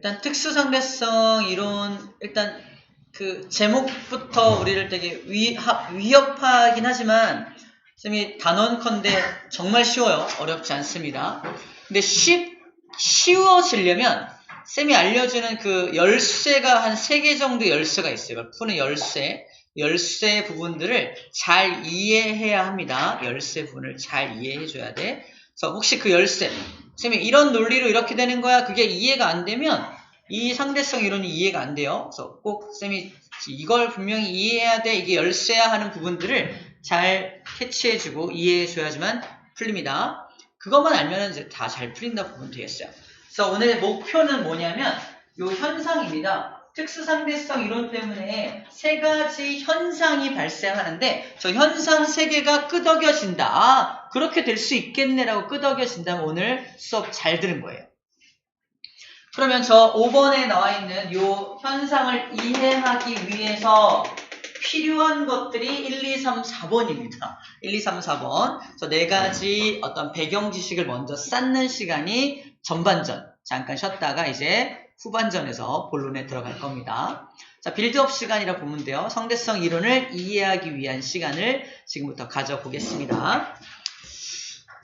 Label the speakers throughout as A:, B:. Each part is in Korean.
A: 일단 특수상대성 이론, 일단 그 제목부터 우리를 되게 위협하긴 하지만 쌤이 단언컨대 정말 쉬워요. 어렵지 않습니다. 근데 쉬워지려면 쌤이 알려주는 그 열쇠가 한 3개 정도 열쇠가 있어요. 푸는 열쇠 부분들을 잘 이해해야 합니다. 열쇠 부분을 잘 이해해줘야 돼. 그래서 혹시 그 열쇠, 쌤이 이런 논리로 이렇게 되는 거야. 그게 이해가 안 되면 이 상대성 이론이 이해가 안 돼요. 그래서 꼭 쌤이 이걸 분명히 이해해야 돼. 이게 열쇠야 하는 부분들을 잘 캐치해주고 이해해줘야지만 풀립니다. 그것만 알면 이제 다 잘 풀린다고 보면 되겠어요. 그래서 오늘의 목표는 뭐냐면 이 현상입니다. 특수상대성 이론 때문에 3가지 현상이 발생하는데 저 현상 3개가 끄덕여진다. 아, 그렇게 될 수 있겠네라고 끄덕여진다면 오늘 수업 잘 들은 거예요. 그러면 저 5번에 나와 있는 이 현상을 이해하기 위해서 필요한 것들이 1, 2, 3, 4번입니다. 1, 2, 3, 4번. 저 4가지 어떤 배경 지식을 먼저 쌓는 시간이 전반전. 잠깐 쉬었다가 이제 후반전에서 본론에 들어갈 겁니다. 자, 빌드업 시간이라 보면 돼요. 상대성 이론을 이해하기 위한 시간을 지금부터 가져보겠습니다.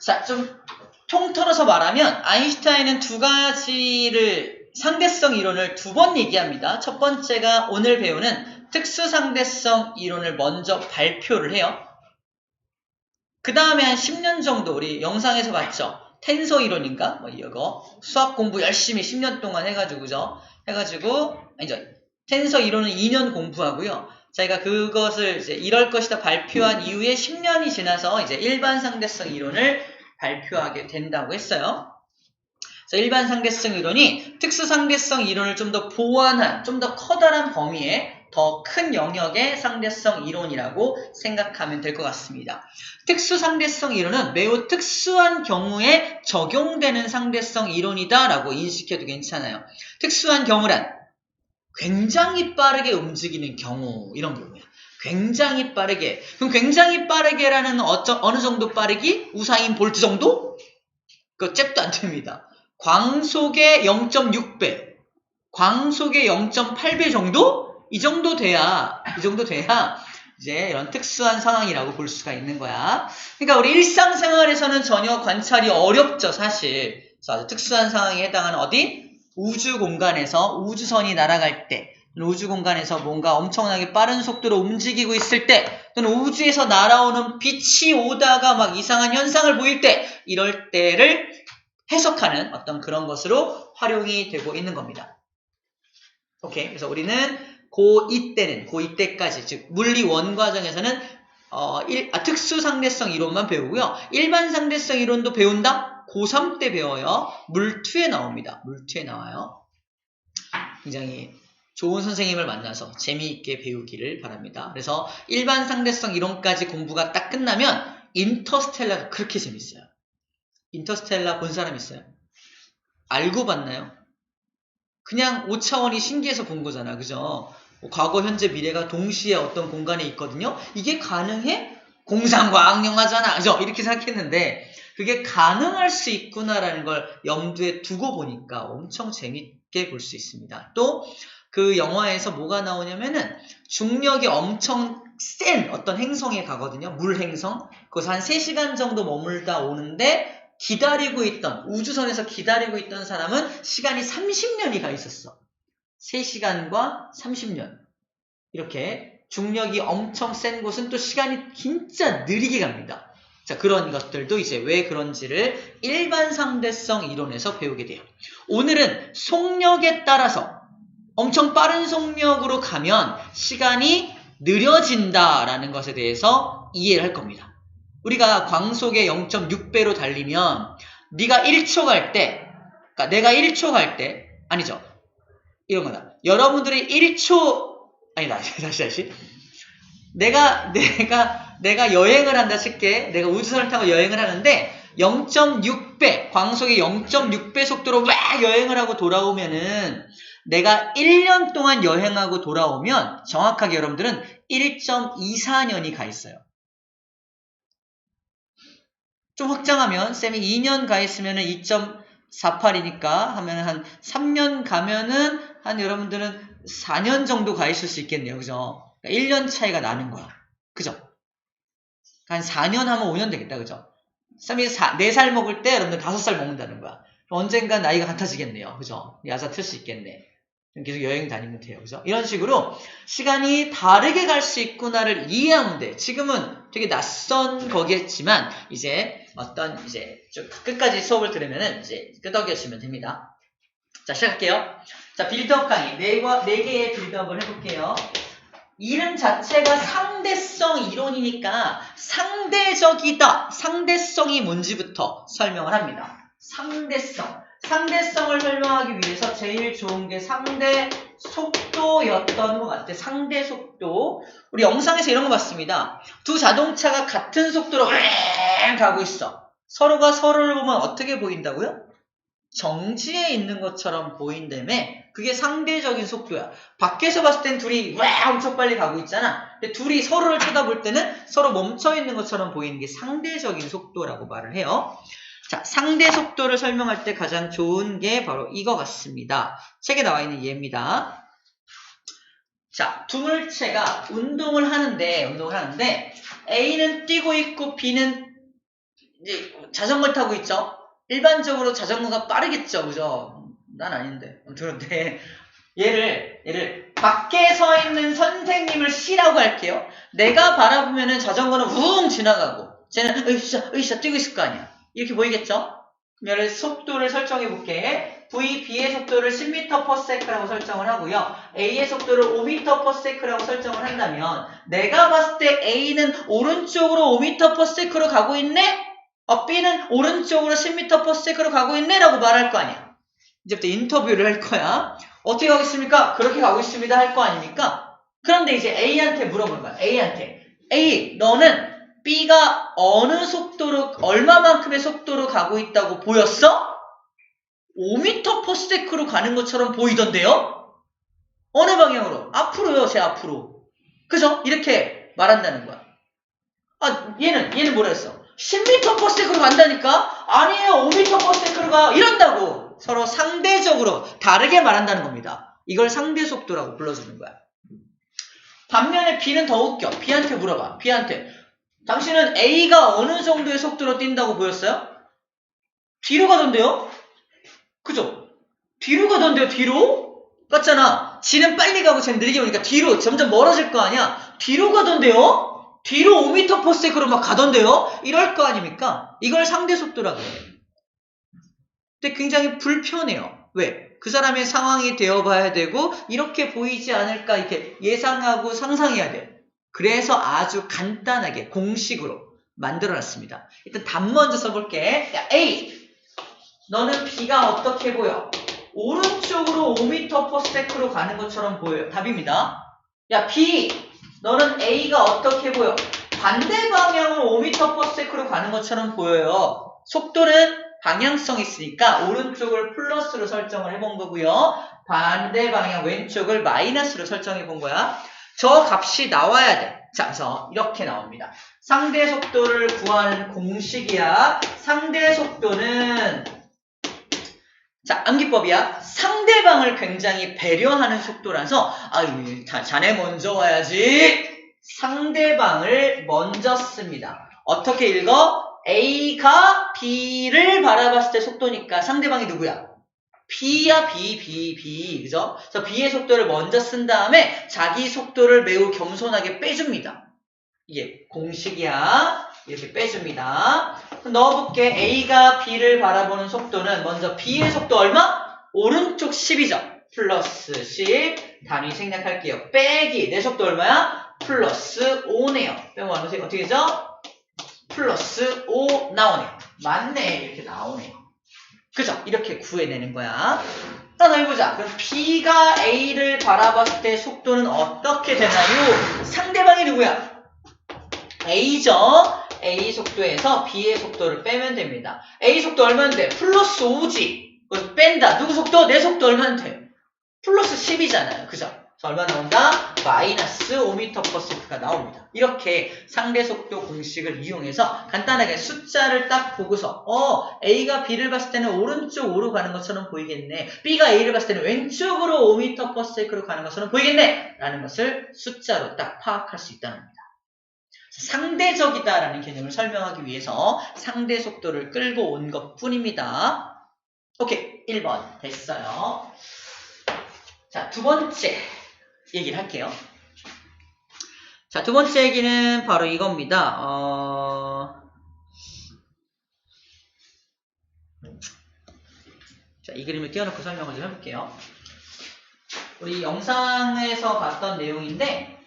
A: 자, 좀 통틀어서 말하면 아인슈타인은 2가지를 상대성 이론을 2번 얘기합니다. 첫 번째가 오늘 배우는 특수상대성 이론을 먼저 발표를 해요. 그 다음에 한 10년 정도 우리 영상에서 봤죠. 텐서 이론인가? 뭐 이거 수학 공부 열심히 10년 동안 해가지고 그죠? 아니죠. 텐서 이론은 2년 공부하고요. 자기가 그것을 이제 이럴 것이다 발표한 이후에 10년이 지나서 이제 일반 상대성 이론을 발표하게 된다고 했어요. 그래서 일반 상대성 이론이 특수 상대성 이론을 좀 더 보완한, 좀 더 커다란 범위의 더 큰 영역의 상대성 이론이라고 생각하면 될 것 같습니다. 특수 상대성 이론은 매우 특수한 경우에 적용되는 상대성 이론이다라고 인식해도 괜찮아요. 특수한 경우란 굉장히 빠르게 움직이는 경우, 이런 경우야. 굉장히 빠르게. 그럼 굉장히 빠르게라는 어느 정도 빠르기? 우사인 볼트 정도? 그거 잽도 안 됩니다. 광속의 0.6배, 광속의 0.8배 정도? 이 정도 돼야 이제 이런 특수한 상황이라고 볼 수가 있는 거야. 그러니까 우리 일상생활에서는 전혀 관찰이 어렵죠, 사실. 그래서 아주 특수한 상황에 해당하는 어디? 우주 공간에서 우주선이 날아갈 때, 우주 공간에서 뭔가 엄청나게 빠른 속도로 움직이고 있을 때, 또는 우주에서 날아오는 빛이 오다가 막 이상한 현상을 보일 때, 이럴 때를 해석하는 어떤 그런 것으로 활용이 되고 있는 겁니다. 오케이. 그래서 우리는 고2 때까지, 즉, 물리 원과정에서는, 특수 상대성 이론만 배우고요. 일반 상대성 이론도 배운다? 고3 때 배워요. 물2에 나옵니다. 물2에 나와요. 굉장히 좋은 선생님을 만나서 재미있게 배우기를 바랍니다. 그래서 일반 상대성 이론까지 공부가 딱 끝나면 인터스텔라가 그렇게 재밌어요. 인터스텔라 본 사람 있어요? 알고 봤나요? 그냥 5차원이 신기해서 본 거잖아. 그죠? 과거, 현재, 미래가 동시에 어떤 공간에 있거든요. 이게 가능해? 공상과학 영화잖아. 그죠? 이렇게 생각했는데 그게 가능할 수 있구나라는 걸 염두에 두고 보니까 엄청 재밌게 볼 수 있습니다. 또 그 영화에서 뭐가 나오냐면은 중력이 엄청 센 어떤 행성에 가거든요. 물행성. 거기서 한 3시간 정도 머물다 오는데 기다리고 있던, 우주선에서 기다리고 있던 사람은 시간이 30년이 가 있었어. 3시간과 30년. 이렇게 중력이 엄청 센 곳은 또 시간이 진짜 느리게 갑니다. 자, 그런 것들도 이제 왜 그런지를 일반 상대성 이론에서 배우게 돼요. 오늘은 속력에 따라서 엄청 빠른 속력으로 가면 시간이 느려진다라는 것에 대해서 이해를 할 겁니다. 우리가 광속의 0.6배로 달리면 네가 1초 갈 때, 그러니까 내가 1초 갈 때, 아니죠. 이런 거다. 여러분들이 1초, 아니다. 다시. 내가 여행을 한다 칠게. 내가 우주선을 타고 여행을 하는데 0.6배, 광속의 0.6배 속도로 막 여행을 하고 돌아오면은 내가 1년 동안 여행하고 돌아오면 정확하게 여러분들은 1.24년이 가 있어요. 좀 확장하면 쌤이 2년 가 있으면 48이니까 하면 한 3년 가면은 한 여러분들은 4년 정도 가 있을 수 있겠네요. 그죠? 그러니까 1년 차이가 나는 거야. 그죠? 한 4년 하면 5년 되겠다. 그죠? 4살 먹을 때 여러분들 5살 먹는다는 거야. 언젠가 나이가 같아지겠네요. 그죠? 야자 틀 수 있겠네. 계속 여행 다니면 돼요. 그죠? 이런 식으로 시간이 다르게 갈 수 있구나를 이해하면 돼. 지금은 되게 낯선 거겠지만, 이제 어떤, 이제 좀 끝까지 수업을 들으면은 이제 끄덕여주시면 됩니다. 자, 시작할게요. 자, 빌드업 강의. 네 개의 빌드업을 해볼게요. 이름 자체가 상대성 이론이니까 상대적이다. 상대성이 뭔지부터 설명을 합니다. 상대성을 설명하기 위해서 제일 좋은 게 상대 속도였던 것 같아. 상대 속도. 우리 영상에서 이런 거 봤습니다. 두 자동차가 같은 속도로 가고 있어. 서로가 서로를 보면 어떻게 보인다고요? 정지해 있는 것처럼 보인다며. 그게 상대적인 속도야. 밖에서 봤을 땐 둘이 엄청 빨리 가고 있잖아. 근데 둘이 서로를 쳐다볼 때는 서로 멈춰 있는 것처럼 보이는 게 상대적인 속도라고 말을 해요. 자, 상대 속도를 설명할 때 가장 좋은 게 바로 이거 같습니다. 책에 나와 있는 예입니다. 자, 두 물체가 운동을 하는데 A는 뛰고 있고 B는 이제 자전거를 타고 있죠. 일반적으로 자전거가 빠르겠죠. 그죠? 난 아닌데. 그런데 얘를 밖에 서 있는 선생님을 C라고 할게요. 내가 바라보면은 자전거는 우웅 지나가고 쟤는 으쌰 뛰고 있을 거 아니야. 이렇게 보이겠죠? 그러면 속도를 설정해 볼게. B의 속도를 10m/s라고 설정을 하고요. A의 속도를 5m/s라고 설정을 한다면 내가 봤을 때 A는 오른쪽으로 5m/s로 가고 있네? B는 오른쪽으로 10m/s로 가고 있네? 라고 말할 거 아니야. 이제부터 인터뷰를 할 거야. 어떻게 가고 있습니까? 그렇게 가고 있습니다. 할 거 아닙니까? 그런데 이제 A한테 물어볼 거야. A, 너는 B가 어느 속도로, 얼마만큼의 속도로 가고 있다고 보였어? 5m/s로 가는 것처럼 보이던데요? 어느 방향으로? 앞으로요, 제 앞으로. 그죠? 이렇게 말한다는 거야. 얘는 뭐라 했어? 10m/s로 간다니까? 아니에요, 5m/s로 가. 이런다고. 서로 상대적으로 다르게 말한다는 겁니다. 이걸 상대 속도라고 불러주는 거야. 반면에 B는 더 웃겨. B한테 물어봐. 당신은 A가 어느 정도의 속도로 뛴다고 보였어요? 뒤로 가던데요? 그죠? 뒤로 가던데요, 뒤로? 맞잖아. 지는 빨리 가고 쟤는 느리게 오니까 뒤로 점점 멀어질 거 아니야? 뒤로 가던데요? 뒤로 5m/s로 막 가던데요? 이럴 거 아닙니까? 이걸 상대 속도라고 해요. 근데 굉장히 불편해요. 왜? 그 사람의 상황이 되어봐야 되고 이렇게 보이지 않을까 이렇게 예상하고 상상해야 돼. 그래서 아주 간단하게 공식으로 만들어놨습니다. 일단 답 먼저 써볼게. 야, A, 너는 B가 어떻게 보여? 오른쪽으로 5m/s로 가는 것처럼 보여요. 답입니다. 야, B, 너는 A가 어떻게 보여? 반대 방향으로 5m/s로 가는 것처럼 보여요. 속도는 방향성이 있으니까 오른쪽을 플러스로 설정을 해본 거고요. 반대 방향 왼쪽을 마이너스로 설정해 본 거야. 저 값이 나와야 돼. 자, 그래서 이렇게 나옵니다. 상대 속도를 구하는 공식이야. 상대 속도는 자, 암기법이야. 상대방을 굉장히 배려하는 속도라서 자네 먼저 와야지. 상대방을 먼저 씁니다. 어떻게 읽어? A가 B를 바라봤을 때 속도니까 상대방이 누구야? B야, B. 그죠? 그래서 B의 속도를 먼저 쓴 다음에 자기 속도를 매우 겸손하게 빼줍니다. 이게 공식이야. 이렇게 빼줍니다. 넣어볼게. A가 B를 바라보는 속도는 먼저 B의 속도 얼마? 오른쪽 10이죠. 플러스 10. 단위 생략할게요. 빼기. 내 속도 얼마야? 플러스 5네요. 빼면 어떻게 되죠? 플러스 5 나오네요. 맞네. 이렇게 나오네요. 그죠? 이렇게 구해내는 거야. 자, 해보자. 그럼 B가 A를 바라봤을 때 속도는 어떻게 되나요? 상대방이 누구야? A죠? A 속도에서 B의 속도를 빼면 됩니다. A 속도 얼마인데? 플러스 5지. 그래서 뺀다. 누구 속도? 내 속도 얼마인데? 플러스 10이잖아요. 그죠? 자, 얼마 나온다? 마이너스 5m/s가 나옵니다. 이렇게 상대속도 공식을 이용해서 간단하게 숫자를 딱 보고서 A가 B를 봤을 때는 오른쪽으로 가는 것처럼 보이겠네. B가 A를 봤을 때는 왼쪽으로 5m/s로 가는 것처럼 보이겠네. 라는 것을 숫자로 딱 파악할 수 있다는 겁니다. 상대적이다라는 개념을 설명하기 위해서 상대속도를 끌고 온 것뿐입니다. 오케이, 1번 됐어요. 자, 두 번째 얘기를 할게요. 자, 두 번째 얘기는 바로 이겁니다. 자, 이 그림을 띄워놓고 설명을 좀 해볼게요. 우리 영상에서 봤던 내용인데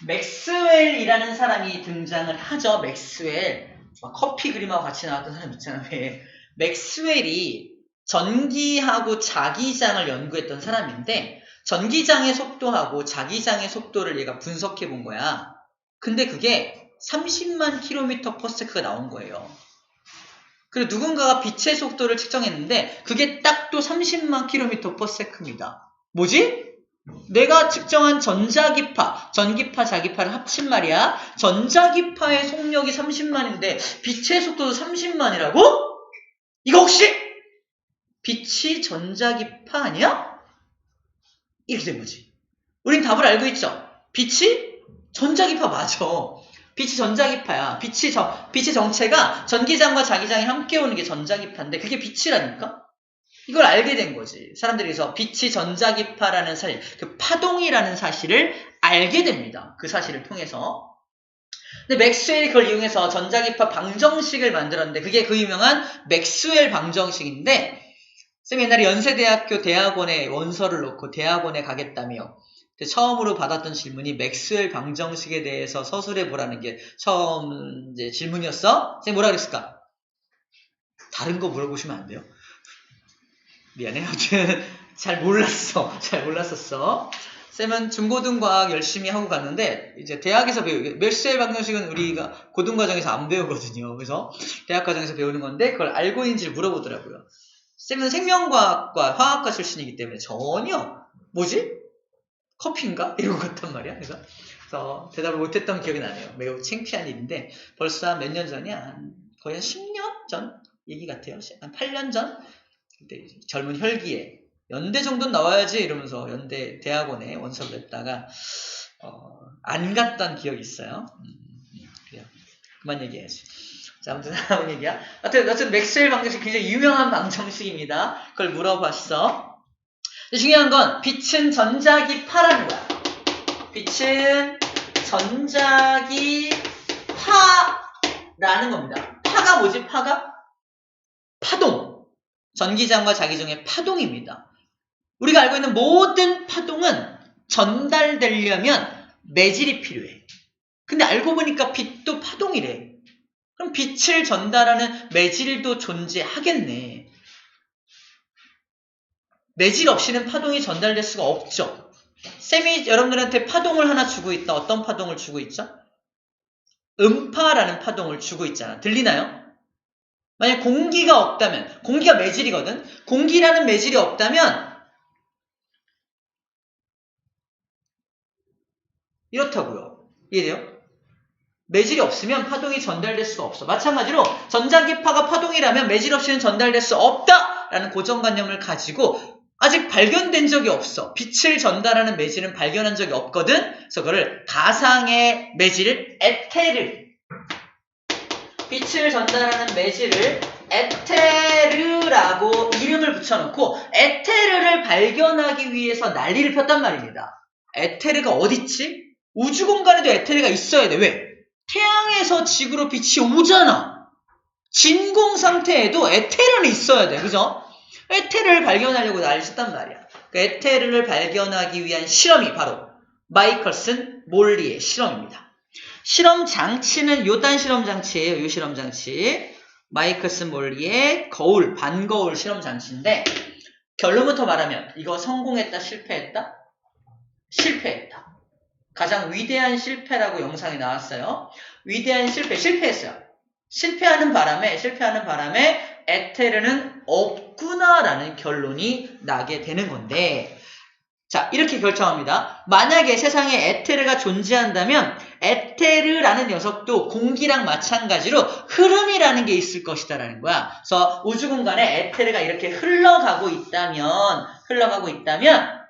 A: 맥스웰이라는 사람이 등장을 하죠. 맥스웰. 커피 그림하고 같이 나왔던 사람 있잖아요. 맥스웰이 전기하고 자기장을 연구했던 사람인데 전기장의 속도하고 자기장의 속도를 얘가 분석해 본 거야. 근데 그게 30만 km/s가 나온 거예요. 그리고 누군가가 빛의 속도를 측정했는데 그게 딱 또 30만 km/s입니다. 뭐지? 내가 측정한 전자기파, 전기파, 자기파를 합친 말이야. 전자기파의 속력이 30만인데 빛의 속도도 30만이라고? 이거 혹시 빛이 전자기파 아니야? 이렇게 된 거지. 우린 답을 알고 있죠? 빛이 전자기파 맞아. 빛이 전자기파야. 빛의 정체가 전기장과 자기장이 함께 오는 게 전자기파인데 그게 빛이라니까? 이걸 알게 된 거지. 사람들이 그래서 빛이 전자기파라는 사실, 그 파동이라는 사실을 알게 됩니다. 그 사실을 통해서. 근데 맥스웰이 그걸 이용해서 전자기파 방정식을 만들었는데 그게 그 유명한 맥스웰 방정식인데 쌤 옛날에 연세대학교 대학원에 원서를 놓고 대학원에 가겠다며 처음으로 받았던 질문이 맥스웰 방정식에 대해서 서술해 보라는 게 처음 이제 질문이었어. 쌤 뭐라 그랬을까? 다른 거 물어보시면 안 돼요? 미안해. 아무튼 잘 몰랐었어. 쌤은 중고등과학 열심히 하고 갔는데 이제 대학에서 맥스웰 방정식은 우리가 고등과정에서 안 배우거든요. 그래서 대학과정에서 배우는 건데 그걸 알고 있는지를 물어보더라고요. 쌤은 생명과학과 화학과 출신이기 때문에 전혀 뭐지? 커피인가? 이러고 갔단 말이야. 그래서 대답을 못했던 기억이 나네요. 매우 창피한 일인데 벌써 몇 년 전이야? 거의 한 10년 전 얘기 같아요. 한 8년 전? 그때 젊은 혈기에 연대 정도는 나와야지 이러면서 연대 대학원에 원서를 냈다가 안 갔던 기억이 있어요. 그래요. 그만 얘기해야지. 자, 아무튼 다음 얘기야. 하여튼 맥스웰 방정식 굉장히 유명한 방정식입니다. 그걸 물어봤어. 근데 중요한 건 빛은 전자기파라는 거야. 빛은 전자기파라는 겁니다. 파가 뭐지? 파가? 파동. 전기장과 자기장의 파동입니다. 우리가 알고 있는 모든 파동은 전달되려면 매질이 필요해. 근데 알고 보니까 빛도 파동이래. 그럼 빛을 전달하는 매질도 존재하겠네. 매질 없이는 파동이 전달될 수가 없죠. 쌤이 여러분들한테 파동을 하나 주고 있다. 어떤 파동을 주고 있죠? 음파라는 파동을 주고 있잖아. 들리나요? 만약 공기가 없다면, 공기가 매질이거든? 공기라는 매질이 없다면 이렇다고요. 이해돼요? 매질이 없으면 파동이 전달될 수가 없어. 마찬가지로 전자기파가 파동이라면 매질 없이는 전달될 수 없다라는 고정관념을 가지고 아직 발견된 적이 없어. 빛을 전달하는 매질은 발견한 적이 없거든. 그래서 그거를 가상의 매질, 에테르. 빛을 전달하는 매질을 에테르라고 이름을 붙여놓고 에테르를 발견하기 위해서 난리를 폈단 말입니다. 에테르가 어딨지? 우주 공간에도 에테르가 있어야 돼. 왜? 태양에서 지구로 빛이 오잖아. 진공 상태에도 에테르는 있어야 돼. 그죠? 에테르를 발견하려고 난리 쳤단 말이야. 그 에테르를 발견하기 위한 실험이 바로 마이컬슨 몰리의 실험입니다. 실험 장치는 요딴 실험 장치예요. 요 실험 장치. 마이클슨 몰리의 거울, 반거울 실험 장치인데 결론부터 말하면 이거 성공했다, 실패했다? 실패했다. 가장 위대한 실패라고 영상이 나왔어요. 위대한 실패했어요. 실패하는 바람에 에테르는 없구나라는 결론이 나게 되는 건데 자, 이렇게 결정합니다. 만약에 세상에 에테르가 존재한다면 에테르라는 녀석도 공기랑 마찬가지로 흐름이라는 게 있을 것이다라는 거야. 그래서 우주 공간에 에테르가 이렇게 흘러가고 있다면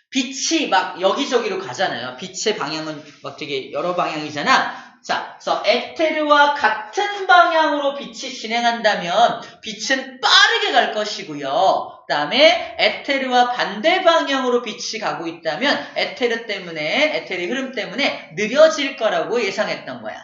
A: 빛이 막 여기저기로 가잖아요. 빛의 방향은 막 되게 여러 방향이잖아. 자, 그래서 에테르와 같은 방향으로 빛이 진행한다면 빛은 빠르게 갈 것이고요. 그 다음에 에테르와 반대 방향으로 빛이 가고 있다면 에테르의 흐름 때문에 느려질 거라고 예상했던 거야.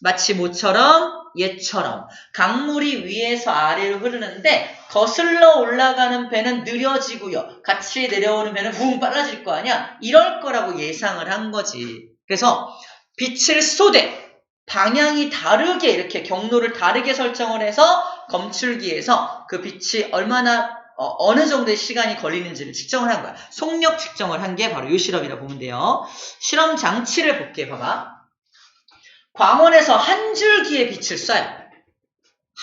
A: 마치 모처럼 얘처럼 강물이 위에서 아래로 흐르는데 거슬러 올라가는 배는 느려지고요. 같이 내려오는 배는 붕 빨라질 거 아니야? 이럴 거라고 예상을 한 거지. 그래서 빛을 쏘되 방향이 다르게 이렇게 경로를 다르게 설정을 해서 검출기에서 그 빛이 얼마나 어느 정도의 시간이 걸리는지를 측정을 한 거야. 속력 측정을 한 게 바로 이 실험이라 보면 돼요. 실험 장치를 볼게. 봐봐. 광원에서 한 줄기의 빛을 쏴요.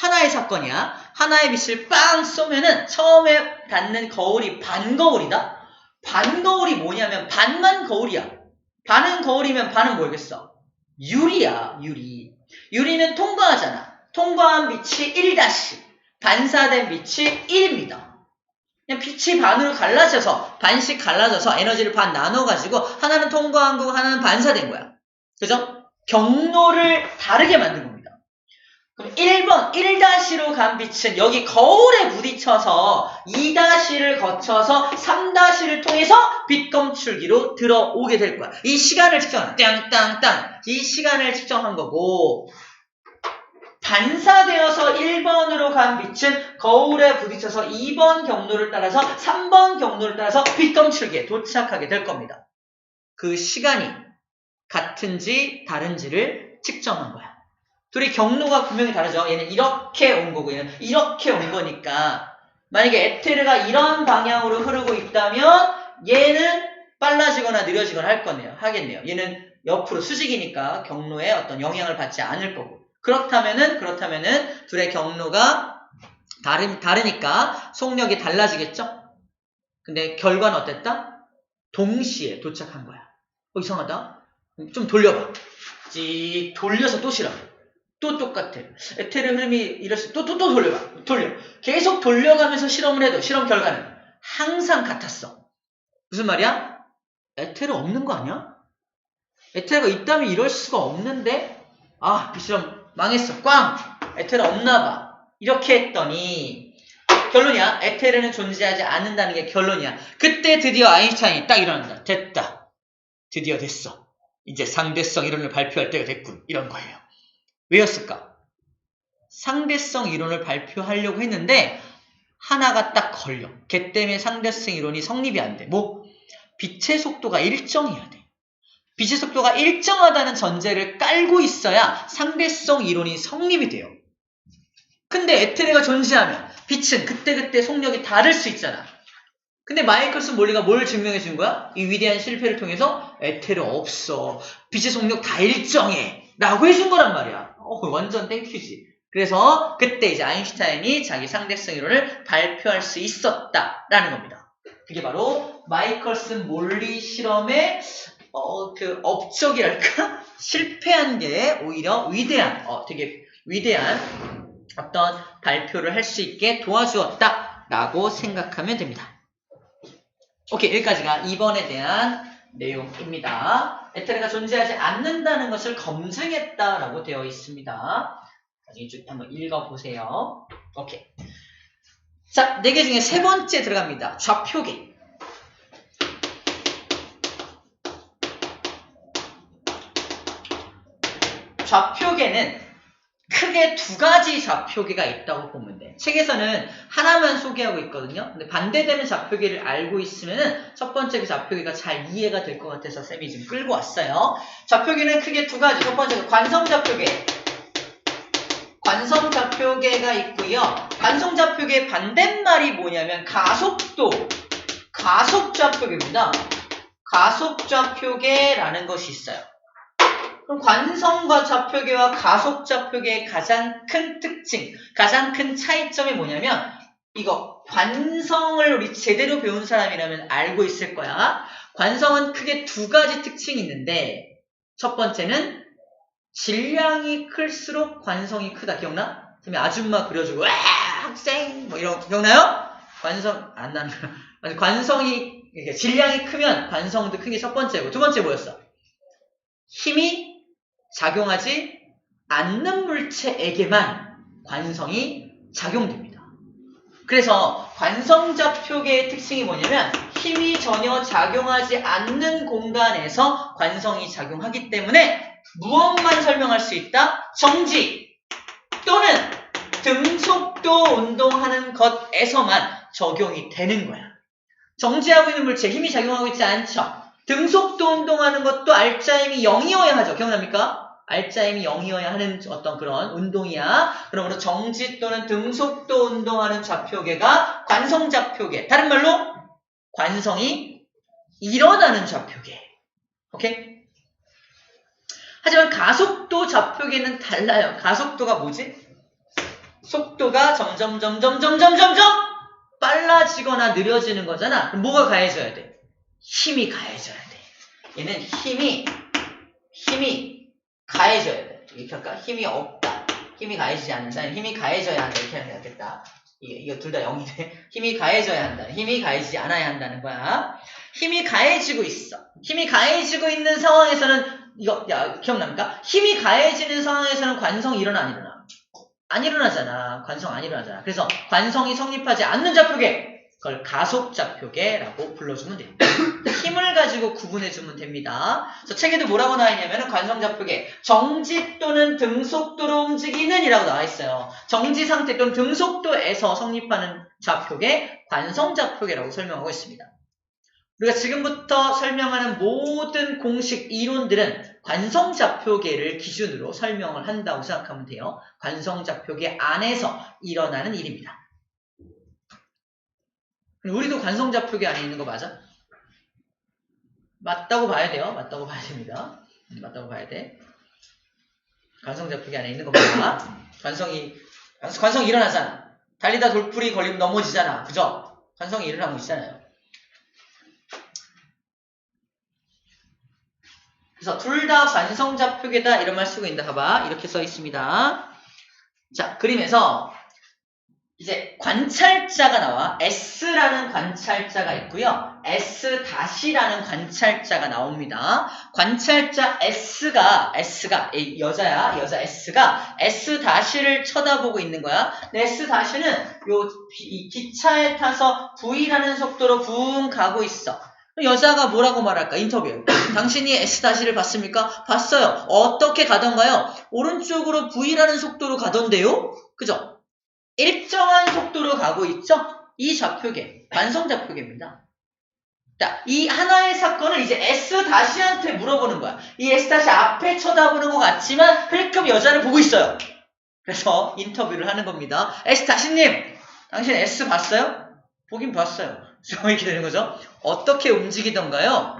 A: 하나의 사건이야. 하나의 빛을 빵 쏘면은 처음에 닿는 거울이 반거울이다. 반거울이 뭐냐면 반만 거울이야. 반은 거울이면 반은 뭐겠어? 유리야, 유리. 유리는 통과하잖아. 통과한 빛이 1-, 반사된 빛이 1입니다. 그냥 빛이 반으로 갈라져서, 반씩 갈라져서 에너지를 반 나눠가지고 하나는 통과한 거고 하나는 반사된 거야. 그죠? 경로를 다르게 만든 겁니다. 그럼 1번, 1-로 간 빛은 여기 거울에 부딪혀서 2-를 거쳐서 3-를 통해서 빛검출기로 들어오게 될 거야. 이 시간을 측정한 땅땅땅 이 시간을 측정한 거고 반사되어서 1번으로 간 빛은 거울에 부딪혀서 2번 경로를 따라서 3번 경로를 따라서 빛검출기에 도착하게 될 겁니다. 그 시간이 같은지 다른지를 측정한 거야. 둘이 경로가 분명히 다르죠. 얘는 이렇게 온 거고 얘는 이렇게 온 거니까 만약에 에테르가 이런 방향으로 흐르고 있다면 얘는 빨라지거나 느려지거나 하겠네요. 얘는 옆으로 수직이니까 경로에 어떤 영향을 받지 않을 거고 그렇다면은 둘의 경로가 다르니까 속력이 달라지겠죠? 근데 결과는 어땠다? 동시에 도착한 거야. 이상하다. 좀 돌려봐. 돌려서 또 실험. 또 똑같아. 에테르 흐름이 이럴수 또 돌려. 계속 돌려가면서 실험을 해도 실험 결과는 항상 같았어. 무슨 말이야? 에테르 없는 거 아니야? 에테르가 있다면 이럴 수가 없는데 이 실험 망했어. 꽝! 에테르 없나 봐. 이렇게 했더니 결론이야. 에테르는 존재하지 않는다는 게 결론이야. 그때 드디어 아인슈타인이 딱 일어난다. 됐다. 드디어 됐어. 이제 상대성 이론을 발표할 때가 됐군. 이런 거예요. 왜였을까? 상대성 이론을 발표하려고 했는데 하나가 딱 걸려. 걔 때문에 상대성 이론이 성립이 안 돼. 빛의 속도가 일정해야 돼. 빛의 속도가 일정하다는 전제를 깔고 있어야 상대성 이론이 성립이 돼요. 근데 에테르가 존재하면 빛은 그때그때 속력이 다를 수 있잖아. 근데 마이클슨 몰리가 뭘 증명해 준 거야? 이 위대한 실패를 통해서 에테르 없어. 빛의 속력 다 일정해. 라고 해준 거란 말이야. 완전 땡큐지. 그래서 그때 이제 아인슈타인이 자기 상대성 이론을 발표할 수 있었다라는 겁니다. 그게 바로 마이클슨 몰리 실험의 그 업적이랄까? 실패한 게 오히려 되게 위대한 어떤 발표를 할 수 있게 도와주었다라고 생각하면 됩니다. 오케이, 여기까지가 2번에 대한 내용입니다. 에테르가 존재하지 않는다는 것을 검증했다라고 되어 있습니다. 나중에 쭉 한번 읽어보세요. 오케이. 자, 4개 중에 세 번째 들어갑니다. 좌표계. 좌표계는 크게 두 가지 좌표계가 있다고 보면 돼. 책에서는 하나만 소개하고 있거든요. 근데 반대되는 좌표계를 알고 있으면은 첫 번째 그 좌표계가 잘 이해가 될 것 같아서 쌤이 지금 끌고 왔어요. 좌표계는 크게 두 가지. 첫 번째는 관성좌표계. 관성좌표계가 있고요. 관성좌표계의 반대말이 뭐냐면 가속좌표계입니다. 가속좌표계라는 것이 있어요. 그럼 관성과 좌표계와 가속좌표계의 가장 큰 특징, 가장 큰 차이점이 뭐냐면 이거 관성을 우리 제대로 배운 사람이라면 알고 있을 거야. 관성은 크게 두 가지 특징이 있는데 첫 번째는 질량이 클수록 관성이 크다. 기억나? 아줌마 그려주고 와 학생 뭐 이런 거 기억나요? 관성 안 나는 관성이 질량이 크면 관성도 큰 게 첫 번째고 두 번째 뭐였어? 힘이 작용하지 않는 물체에게만 관성이 작용됩니다. 그래서 관성좌표계의 특징이 뭐냐면 힘이 전혀 작용하지 않는 공간에서 관성이 작용하기 때문에 무엇만 설명할 수 있다? 정지 또는 등속도 운동하는 것에서만 적용이 되는 거야. 정지하고 있는 물체 힘이 작용하고 있지 않죠. 등속도 운동하는 것도 알짜힘이 0이어야 하죠. 기억납니까? 알짜힘이 0이어야 하는 어떤 그런 운동이야. 그러므로 정지 또는 등속도 운동하는 좌표계가 관성좌표계. 다른 말로 관성이 일어나는 좌표계. 오케이? 하지만 가속도 좌표계는 달라요. 가속도가 뭐지? 속도가 점점 빨라지거나 느려지는 거잖아. 그럼 뭐가 가해져야 돼? 힘이 가해져야 돼. 얘는 힘이 가해져야 돼. 이렇게 할까? 힘이 없다. 힘이 가해지지 않는다. 힘이 가해져야 한다. 이렇게 하면 되겠다. 이거 둘 다 0이네. 힘이 가해져야 한다. 힘이 가해지지 않아야 한다는 거야. 힘이 가해지고 있어. 힘이 가해지고 있는 상황에서는 이거 기억납니까? 힘이 가해지는 상황에서는 관성이 일어나 안 일어나? 안 일어나잖아. 관성 안 일어나잖아. 그래서 관성이 성립하지 않는 좌표계 그걸 가속좌표계라고 불러주면 됩니다. 힘을 가지고 구분해주면 됩니다. 그래서 책에도 뭐라고 나와있냐면 관성좌표계 정지 또는 등속도로 움직이는 이라고 나와있어요. 정지 상태 또는 등속도에서 성립하는 좌표계 관성좌표계라고 설명하고 있습니다. 우리가 지금부터 설명하는 모든 공식 이론들은 관성좌표계를 기준으로 설명을 한다고 생각하면 돼요. 관성좌표계 안에서 일어나는 일입니다. 우리도 관성좌표계 안에 있는 거 맞아? 맞다고 봐야 돼요. 맞다고 봐야 됩니다. 맞다고 봐야 돼. 관성좌표계 안에 있는 거 맞아? 관성이 일어나잖아. 달리다 돌풀이 걸리면 넘어지잖아. 그죠? 관성이 일어나고 있잖아요. 그래서 둘 다 관성좌표계다 이런 말 쓰고 있는데 봐봐. 이렇게 써 있습니다. 자, 그림에서 이제 관찰자가 나와. S라는 관찰자가 있고요. S-라는 관찰자가 나옵니다. 관찰자 S가 여자야. 여자 S가 S-를 쳐다보고 있는 거야. S-는 이 기차에 타서 V라는 속도로 붕 가고 있어. 여자가 뭐라고 말할까? 인터뷰. 당신이 S-를 봤습니까? 봤어요. 어떻게 가던가요? 오른쪽으로 V라는 속도로 가던데요? 그죠? 일정한 속도로 가고 있죠? 이 관성좌표계입니다. 자, 이 하나의 사건을 이제 S-한테 물어보는 거야. 이 S- 앞에 쳐다보는 것 같지만 힐끔 여자를 보고 있어요. 그래서 인터뷰를 하는 겁니다. S-님, 당신 S 봤어요? 보긴 봤어요. 이렇게 되는 거죠. 어떻게 움직이던가요?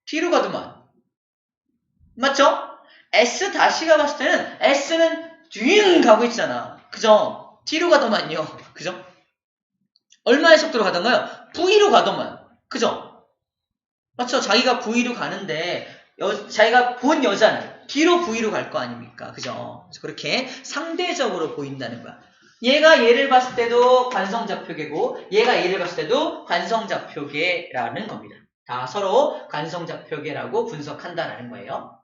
A: 뒤로 가더만. 맞죠? S-가 봤을 때는 S는 뒤 가고 있잖아. 그죠? 뒤로 가더만요. 그죠? 얼마의 속도로 가던가요? V로 가더만. 그죠? 맞죠? 자기가 V로 가는데 자기가 본 여자는 뒤로 V로 갈 거 아닙니까? 그죠? 그래서 그렇게 상대적으로 보인다는 거야. 얘가 얘를 봤을 때도 관성좌표계고 얘가 얘를 봤을 때도 관성좌표계라는 겁니다. 다 서로 관성좌표계라고 분석한다는 거예요.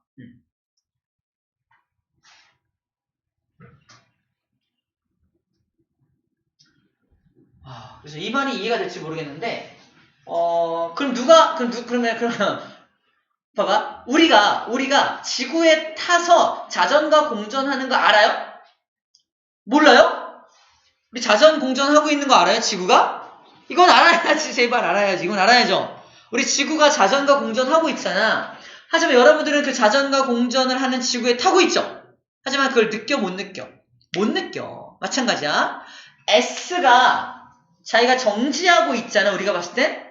A: 그래서 이 말이 이해가 될지 모르겠는데 그러면 봐봐. 우리가 지구에 타서 자전거 공전하는 거 알아요? 몰라요? 우리 자전 공전하고 있는 거 알아요? 지구가? 이건 알아야지. 제발 알아야지. 이건 알아야죠. 우리 지구가 자전거 공전하고 있잖아. 하지만 여러분들은 그 자전거 공전을 하는 지구에 타고 있죠? 하지만 그걸 느껴 못 느껴? 못 느껴. 마찬가지야. S가 자기가 정지하고 있잖아. 우리가 봤을 때.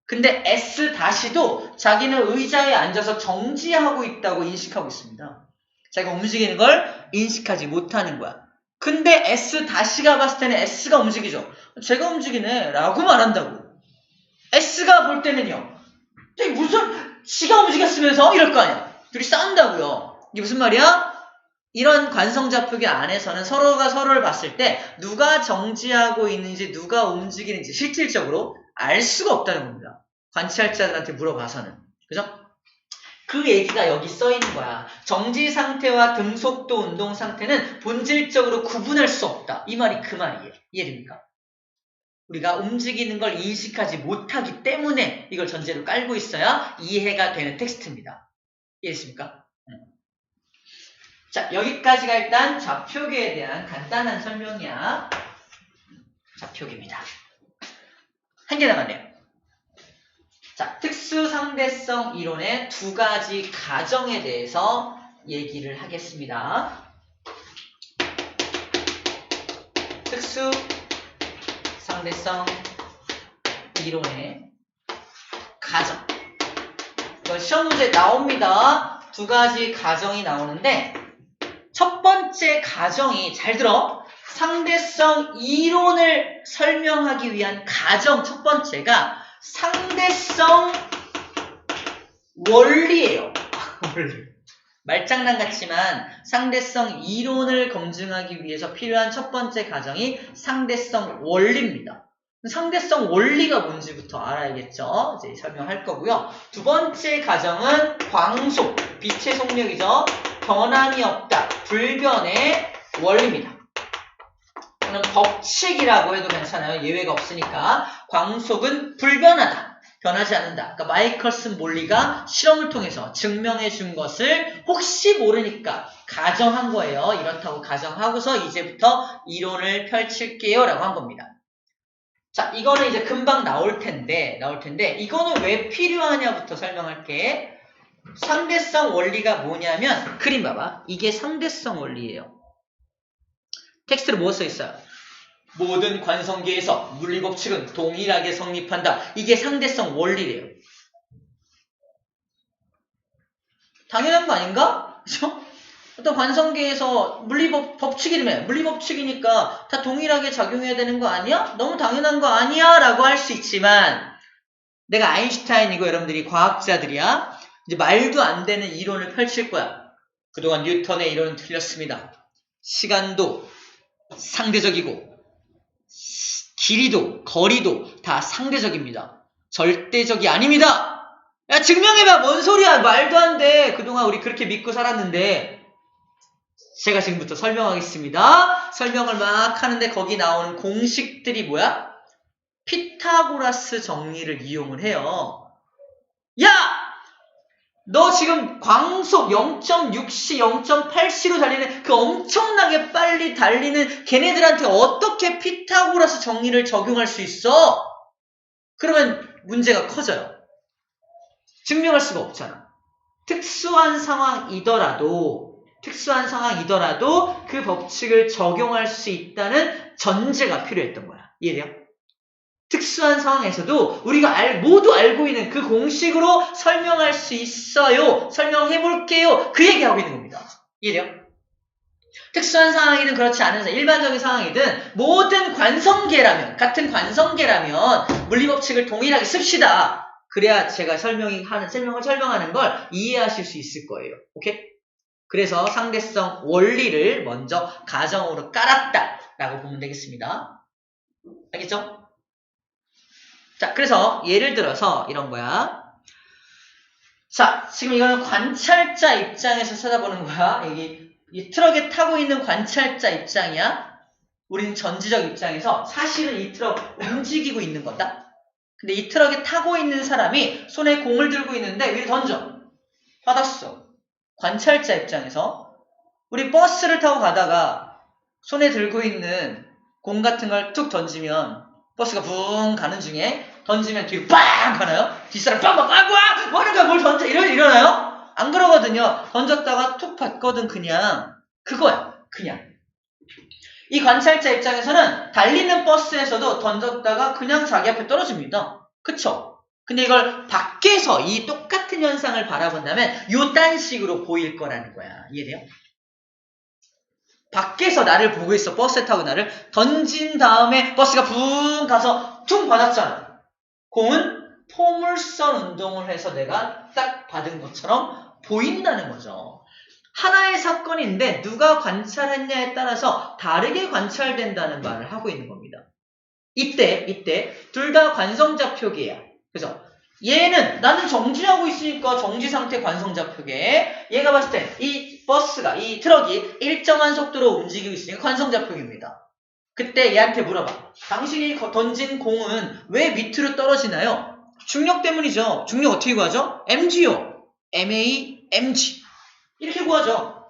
A: 근데 S-도 자기는 의자에 앉아서 정지하고 있다고 인식하고 있습니다. 자기가 움직이는 걸 인식하지 못하는 거야. 근데 S-가 봤을 때는 S가 움직이죠. 제가 움직이네 라고 말한다고. S가 볼 때는요. 무슨 지가 움직였으면서 이럴 거 아니야. 둘이 싸운다고요. 이게 무슨 말이야? 이런 관성자표기 안에서는 서로가 서로를 봤을 때 누가 정지하고 있는지 누가 움직이는지 실질적으로 알 수가 없다는 겁니다. 관찰자들한테 물어봐서는. 그죠? 그 얘기가 여기 써 있는 거야. 정지 상태와 등속도 운동 상태는 본질적으로 구분할 수 없다. 이 말이 그 말이에요. 이해됩니까? 우리가 움직이는 걸 인식하지 못하기 때문에 이걸 전제로 깔고 있어야 이해가 되는 텍스트입니다. 이해됐습니까? 자, 여기까지가 일단 좌표계에 대한 간단한 설명이야. 좌표계입니다. 한 개 남았네요. 자, 특수상대성 이론의 두 가지 가정에 대해서 얘기를 하겠습니다. 특수상대성 이론의 가정. 이거 시험 문제 나옵니다. 두 가지 가정이 나오는데 첫 번째 가정이 잘 들어. 상대성 이론을 설명하기 위한 가정 첫 번째가 상대성 원리예요. 말장난 같지만 상대성 이론을 검증하기 위해서 필요한 첫 번째 가정이 상대성 원리입니다. 상대성 원리가 뭔지부터 알아야겠죠. 이제 설명할 거고요. 두 번째 가정은 광속, 빛의 속력이죠. 변함이 없다. 불변의 원리입니다. 이거는 법칙이라고 해도 괜찮아요. 예외가 없으니까. 광속은 불변하다. 변하지 않는다. 그러니까 마이클슨 몰리가 실험을 통해서 증명해 준 것을 혹시 모르니까 가정한 거예요. 이렇다고 가정하고서 이제부터 이론을 펼칠게요. 라고 한 겁니다. 자, 이거는 이제 금방 나올 텐데 이거는 왜 필요하냐부터 설명할게. 상대성 원리가 뭐냐면 그림 봐봐. 이게 상대성 원리예요. 텍스트로 뭐 써 있어요? 모든 관성계에서 물리법칙은 동일하게 성립한다. 이게 상대성 원리래요. 당연한 거 아닌가? 그죠? 어떤 관성계에서 물리법칙이라며. 물리법칙이니까 다 동일하게 작용해야 되는 거 아니야? 너무 당연한 거 아니야? 라고 할 수 있지만 내가 아인슈타인이고 여러분들이 과학자들이야. 이제 말도 안 되는 이론을 펼칠 거야. 그동안 뉴턴의 이론은 틀렸습니다. 시간도 상대적이고 길이도 거리도 다 상대적입니다. 절대적이 아닙니다. 야 증명해봐. 뭔 소리야. 말도 안 돼. 그동안 우리 그렇게 믿고 살았는데 제가 지금부터 설명하겠습니다. 설명을 막 하는데 거기 나오는 공식들이 뭐야? 피타고라스 정리를 이용을 해요. 야! 너 지금 광속 0.6시, 0.8시로 달리는 그 엄청나게 빨리 달리는 걔네들한테 어떻게 피타고라스 정리를 적용할 수 있어? 그러면 문제가 커져요. 증명할 수가 없잖아. 특수한 상황이더라도 그 법칙을 적용할 수 있다는 전제가 필요했던 거야. 이해돼요? 특수한 상황에서도 우리가 모두 알고 있는 그 공식으로 설명할 수 있어요. 설명해볼게요. 그 얘기하고 있는 겁니다. 이해돼요? 특수한 상황이든 그렇지 않은 상황, 일반적인 상황이든 모든 관성계라면, 같은 관성계라면 물리법칙을 동일하게 씁시다. 그래야 제가 설명하는 걸 이해하실 수 있을 거예요. 오케이? 그래서 상대성 원리를 먼저 가정으로 깔았다라고 보면 되겠습니다. 알겠죠? 자, 그래서 예를 들어서 이런 거야. 자, 지금 이거는 관찰자 입장에서 쳐다보는 거야. 이 트럭에 타고 있는 관찰자 입장이야. 우린 전지적 입장에서 사실은 이 트럭 움직이고 있는 거다. 근데 이 트럭에 타고 있는 사람이 손에 공을 들고 있는데 위로 던져. 받았어. 관찰자 입장에서 우리 버스를 타고 가다가 손에 들고 있는 공 같은 걸 툭 던지면 버스가 붕 가는 중에 던지면 뒤로 빵 가나요? 뒷사람 빵빵 와! 뭐 하는 거야? 뭘 던져? 이러나요? 안 그러거든요. 던졌다가 툭 받거든. 그냥 그거야. 그냥 이 관찰자 입장에서는 달리는 버스에서도 던졌다가 그냥 자기 앞에 떨어집니다. 그쵸? 근데 이걸 밖에서 이 똑같은 현상을 바라본다면 요딴 식으로 보일 거라는 거야. 이해돼요? 밖에서 나를 보고 있어. 버스에 타고 나를 던진 다음에 버스가 붕 가서 퉁 받았잖아. 공은 포물선 운동을 해서 내가 딱 받은 것처럼 보인다는 거죠. 하나의 사건인데 누가 관찰했냐에 따라서 다르게 관찰된다는 말을 하고 있는 겁니다. 이때 둘 다 관성좌표계야. 그래서 얘는 나는 정지하고 있으니까 정지 상태 관성좌표계. 얘가 봤을 때 이 버스가 이 트럭이 일정한 속도로 움직이고 있으니까 관성좌표계입니다. 그때 얘한테 물어봐. 당신이 던진 공은 왜 밑으로 떨어지나요? 중력 때문이죠. 중력 어떻게 구하죠? mg요. mg. 이렇게 구하죠.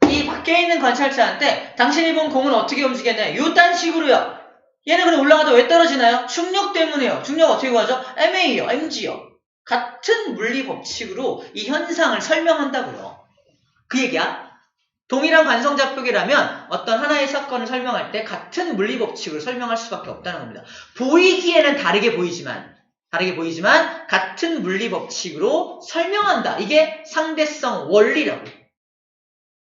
A: 이 밖에 있는 관찰자한테 당신이 본 공은 어떻게 움직였나요? 요딴 식으로요. 얘는 그럼 올라가다 왜 떨어지나요? 중력 때문이에요. 중력 어떻게 구하죠? MA요. MG요. 같은 물리 법칙으로 이 현상을 설명한다고요. 그 얘기야. 동일한 관성좌표계라면 어떤 하나의 사건을 설명할 때 같은 물리 법칙으로 설명할 수밖에 없다는 겁니다. 보이기에는 다르게 보이지만 같은 물리 법칙으로 설명한다. 이게 상대성 원리라고.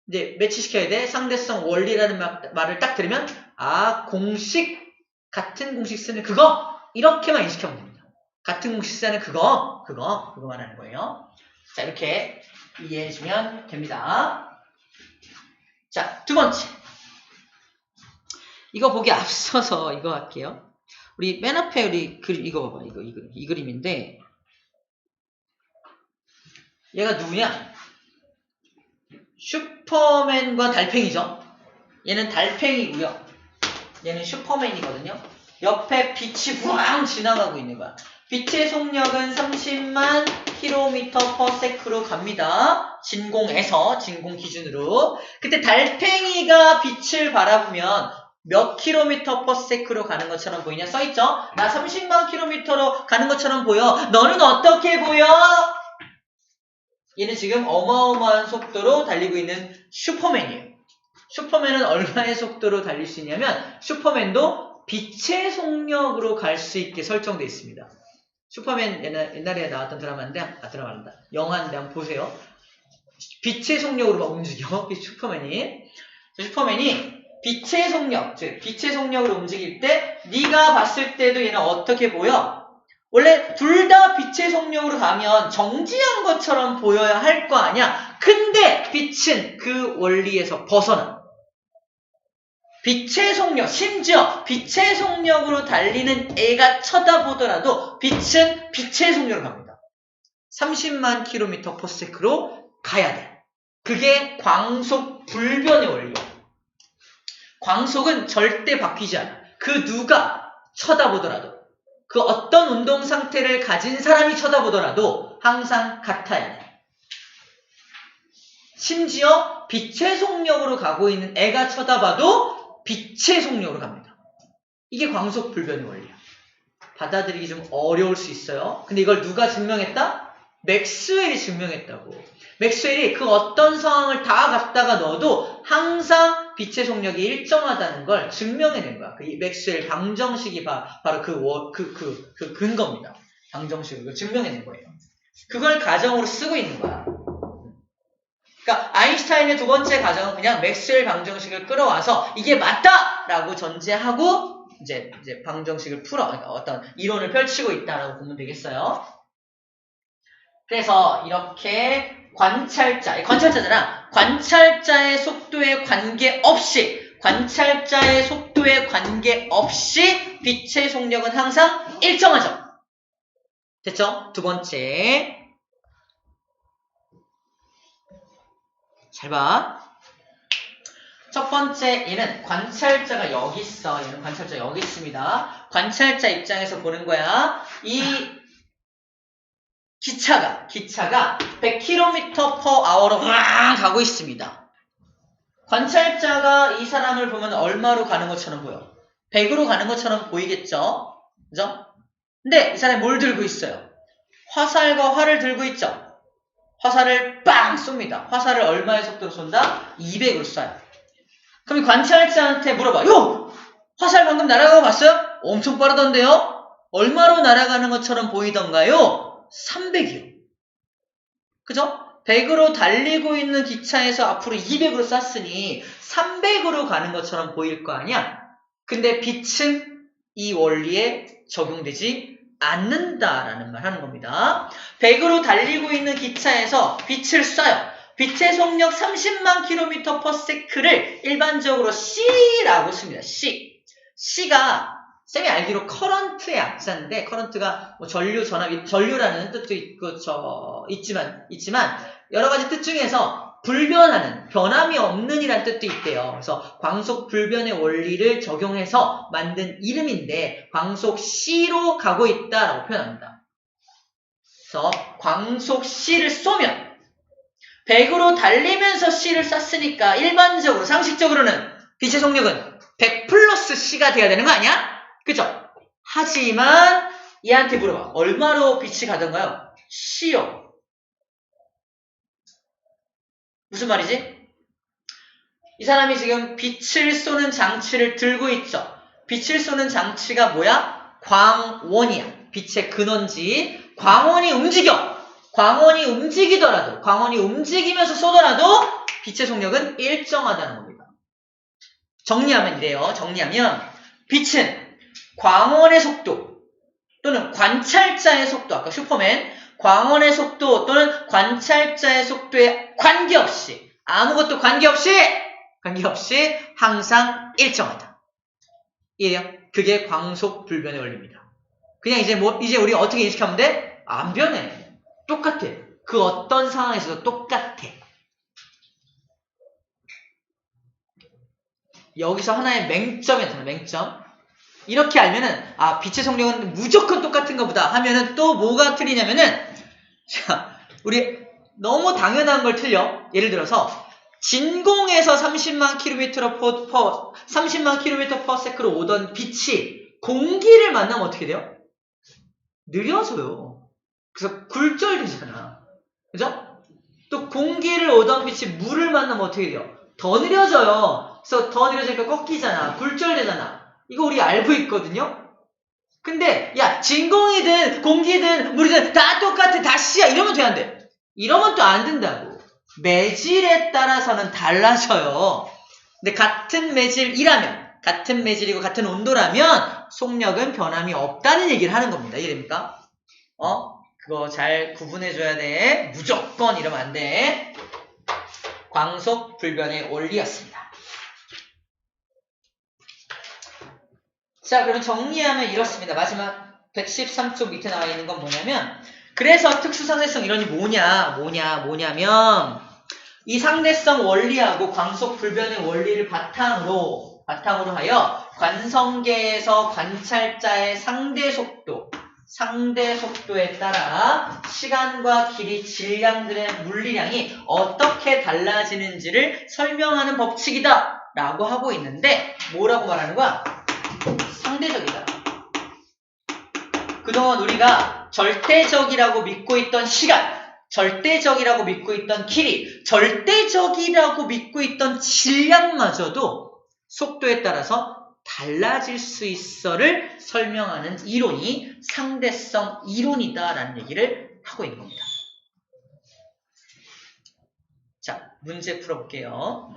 A: 이제 매치시켜야 돼. 상대성 원리라는 말을 딱 들으면 같은 공식 쓰는 그거 이렇게만 인식하면 됩니다. 같은 공식 쓰는 그거 말하는 거예요. 자, 이렇게 이해해주면 됩니다. 자, 두 번째. 이거 보기 앞서서 이거 할게요. 우리 맨 앞에 우리 이거 봐봐. 이 그림인데 얘가 누구냐? 슈퍼맨과 달팽이죠. 얘는 달팽이고요. 얘는 슈퍼맨이거든요. 옆에 빛이 후앙 지나가고 있는 거야. 빛의 속력은 30만 km/s로 갑니다. 진공 기준으로. 그때 달팽이가 빛을 바라보면 몇 km/s로 가는 것처럼 보이냐? 써있죠? 나 30만 km로 가는 것처럼 보여. 너는 어떻게 보여? 얘는 지금 어마어마한 속도로 달리고 있는 슈퍼맨이에요. 슈퍼맨은 얼마의 속도로 달릴 수 있냐면 슈퍼맨도 빛의 속력으로 갈 수 있게 설정되어 있습니다. 슈퍼맨 옛날에 나왔던 드라마인데 드라마란다. 영화인데 한번 보세요. 빛의 속력으로 막 움직여. 슈퍼맨이 빛의 속력, 즉 빛의 속력으로 움직일 때 네가 봤을 때도 얘는 어떻게 보여? 원래 둘 다 빛의 속력으로 가면 정지한 것처럼 보여야 할 거 아니야. 근데 빛은 그 원리에서 벗어나. 빛의 속력, 심지어 빛의 속력으로 달리는 애가 쳐다보더라도 빛은 빛의 속력으로 갑니다. 30만 km/s로 가야 돼. 그게 광속 불변의 원리야. 광속은 절대 바뀌지 않아. 그 누가 쳐다보더라도, 그 어떤 운동 상태를 가진 사람이 쳐다보더라도 항상 같아야 돼. 심지어 빛의 속력으로 가고 있는 애가 쳐다봐도 빛의 속력으로 갑니다. 이게 광속 불변의 원리야. 받아들이기 좀 어려울 수 있어요. 근데 이걸 누가 증명했다? 맥스웰이 증명했다고. 맥스웰이 그 어떤 상황을 다 갖다가 넣어도 항상 빛의 속력이 일정하다는 걸 증명해낸 거야. 그 맥스웰 방정식이 바로 그 근거입니다. 방정식을 증명해낸 거예요. 그걸 가정으로 쓰고 있는 거야. 그러니까 아인슈타인의 두 번째 가정은 그냥 맥스웰 방정식을 끌어와서 이게 맞다라고 전제하고 이제 방정식을 풀어 어떤 이론을 펼치고 있다라고 보면 되겠어요. 그래서 이렇게 관찰자잖아. 관찰자의 속도에 관계없이 빛의 속력은 항상 일정하죠. 됐죠? 두 번째. 잘 봐. 첫 번째, 얘는 관찰자가 여기 있어. 얘는 관찰자 여기 있습니다. 관찰자 입장에서 보는 거야. 이 기차가 100km/h로 가고 있습니다. 관찰자가 이 사람을 보면 얼마로 가는 것처럼 보여? 100으로 가는 것처럼 보이겠죠? 그죠? 근데 이 사람이 뭘 들고 있어요? 화살과 활을 들고 있죠? 화살을 빵 쏩니다. 화살을 얼마의 속도로 쏜다? 200으로 쏴요. 그럼 관찰자한테 물어봐. 요! 화살 방금 날아가고 봤어요? 엄청 빠르던데요? 얼마로 날아가는 것처럼 보이던가요? 300이요. 그죠? 100으로 달리고 있는 기차에서 앞으로 200으로 쐈으니 300으로 가는 것처럼 보일 거 아니야? 근데 빛은 이 원리에 적용되지 않는다라는 말 하는 겁니다. 100으로 달리고 있는 기차에서 빛을 쏴요. 빛의 속력 30만 km/s를 일반적으로 C라고 씁니다. C. C가 쌤이 알기로 커런트의 약자인데, 커런트가 뭐 전류, 전압, 전류라는 뜻도 있고, 있지만, 여러 가지 뜻 중에서 불변하는, 변함이 없는 이란 뜻도 있대요. 그래서 광속 불변의 원리를 적용해서 만든 이름인데, 광속 C로 가고 있다라고 표현합니다. 그래서 광속 C를 쏘면, 100으로 달리면서 C를 쐈으니까, 일반적으로, 상식적으로는 빛의 속력은 100 플러스 C가 돼야 되는 거 아니야? 그죠? 하지만 얘한테 물어봐. 얼마로 빛이 가던가요? C요. 무슨 말이지? 이 사람이 지금 빛을 쏘는 장치를 들고 있죠. 빛을 쏘는 장치가 뭐야? 광원이야. 빛의 근원지. 광원이 움직여. 광원이 움직이더라도, 광원이 움직이면서 쏘더라도 빛의 속력은 일정하다는 겁니다. 정리하면 이래요. 정리하면 빛은 광원의 속도 또는 관찰자의 속도, 아까 슈퍼맨, 광원의 속도 또는 관찰자의 속도에 관계없이, 아무것도 관계없이 항상 일정하다. 이해요? 그게 광속 불변의 원리입니다. 그냥 이제 우리 어떻게 인식하면 돼? 안 변해. 똑같아. 그 어떤 상황에서도 똑같아. 여기서 하나의 맹점이 나타나, 맹점. 이렇게 알면은, 아, 빛의 속력은 무조건 똑같은가 보다 하면은 또 뭐가 틀리냐면은, 자, 우리 너무 당연한 걸 틀려. 예를 들어서, 진공에서 30만 km/s로 오던 빛이 공기를 만나면 어떻게 돼요? 느려져요. 그래서 굴절되잖아. 그죠? 또 공기를 오던 빛이 물을 만나면 어떻게 돼요? 더 느려져요. 그래서 더 느려지니까 꺾이잖아. 굴절되잖아. 이거 우리 알고 있거든요? 근데, 야, 진공이든, 공기든, 물이든, 다 똑같아, 다 C야. 이러면 돼, 안 돼? 이러면 또 안 된다고. 매질에 따라서는 달라져요. 근데 같은 매질이고 같은 온도라면, 속력은 변함이 없다는 얘기를 하는 겁니다. 이해됩니까? 그거 잘 구분해줘야 돼. 무조건 이러면 안 돼. 광속 불변의 원리였습니다. 자, 그러면 정리하면 이렇습니다. 마지막 113쪽 밑에 나와 있는 건 뭐냐면, 그래서 특수상대성 이론이 뭐냐면, 이 상대성 원리하고 광속 불변의 원리를 바탕으로 하여 관성계에서 관찰자의 상대 속도에 따라 시간과 길이, 질량들의 물리량이 어떻게 달라지는지를 설명하는 법칙이다 라고 하고 있는데, 뭐라고 말하는 거야? 상대적이다. 그동안 우리가 절대적이라고 믿고 있던 시간, 절대적이라고 믿고 있던 길이, 절대적이라고 믿고 있던 질량마저도 속도에 따라서 달라질 수 있어를 설명하는 이론이 상대성 이론이다라는 얘기를 하고 있는 겁니다. 자, 문제 풀어볼게요.